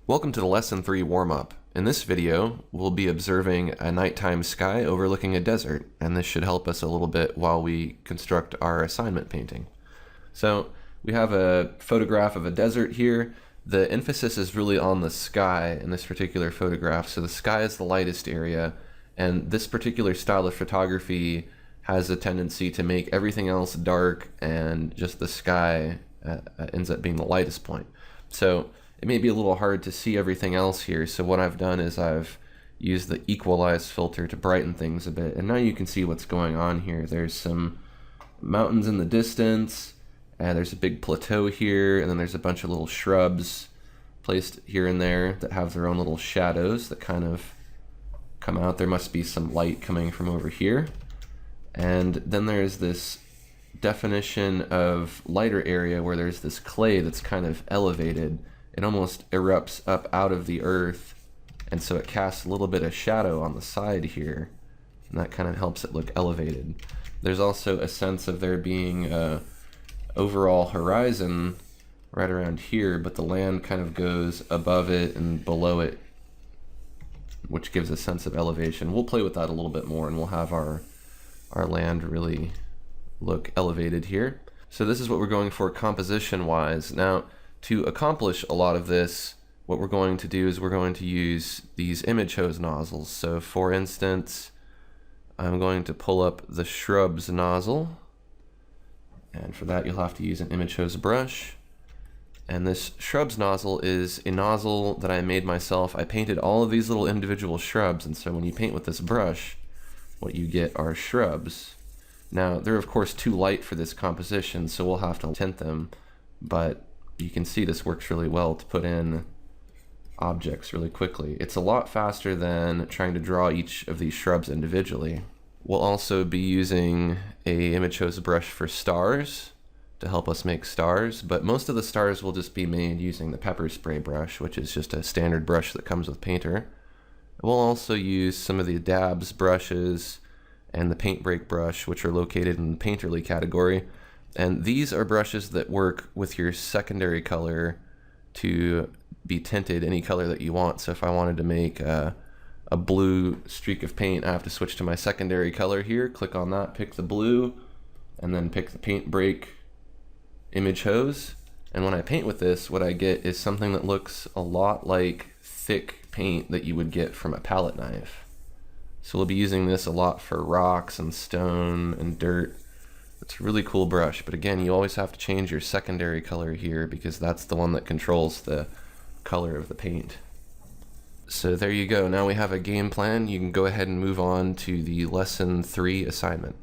Welcome to the Lesson 3 warm-up. In this video, we'll be observing a nighttime sky overlooking a desert, and this should help us a little bit while we construct our assignment painting. So, we have a photograph of a desert here. The emphasis is really on the sky in this particular photograph, so the sky is the lightest area, and this particular style of photography has a tendency to make everything else dark, and just the sky ends up being the lightest point. So, it may be a little hard to see everything else here, so what I've done is I've used the equalize filter to brighten things a bit, and now you can see what's going on here. There's some mountains in the distance, and there's a big plateau here, and then there's a bunch of little shrubs placed here and there that have their own little shadows that kind of come out. There must be some light coming from over here. And then there's this definition of lighter area where there's this clay that's kind of elevated. It almost erupts up out of the earth, and so it casts a little bit of shadow on the side here, and that kind of helps it look elevated. There's also a sense of there being a overall horizon right around here, but the land kind of goes above it and below it, which gives a sense of elevation. We'll play with that a little bit more, and we'll have our land really look elevated here. So this is what we're going for composition-wise. Now, to accomplish a lot of this, what we're going to do is we're going to use these image hose nozzles. So for instance, I'm going to pull up the shrubs nozzle, and for that you'll have to use an image hose brush. And this shrubs nozzle is a nozzle that I made myself. I painted all of these little individual shrubs, and so when you paint with this brush, what you get are shrubs. Now, they're of course too light for this composition, so we'll have to tint them, but you can see this works really well to put in objects really quickly. It's a lot faster than trying to draw each of these shrubs individually. We'll also be using a image hose brush for stars to help us make stars, but most of the stars will just be made using the pepper spray brush, which is just a standard brush that comes with Painter. We'll also use some of the dabs brushes and the paint break brush, which are located in the Painterly category. And these are brushes that work with your secondary color to be tinted any color that you want. So if I wanted to make a blue streak of paint, I have to switch to my secondary color here, click on that, pick the blue, and then pick the paint break image hose. And when I paint with this, what I get is something that looks a lot like thick paint that you would get from a palette knife. So we'll be using this a lot for rocks and stone and dirt. It's a really cool brush, but again, you always have to change your secondary color here because that's the one that controls the color of the paint. So there you go. Now we have a game plan. You can go ahead and move on to the Lesson 3 assignment.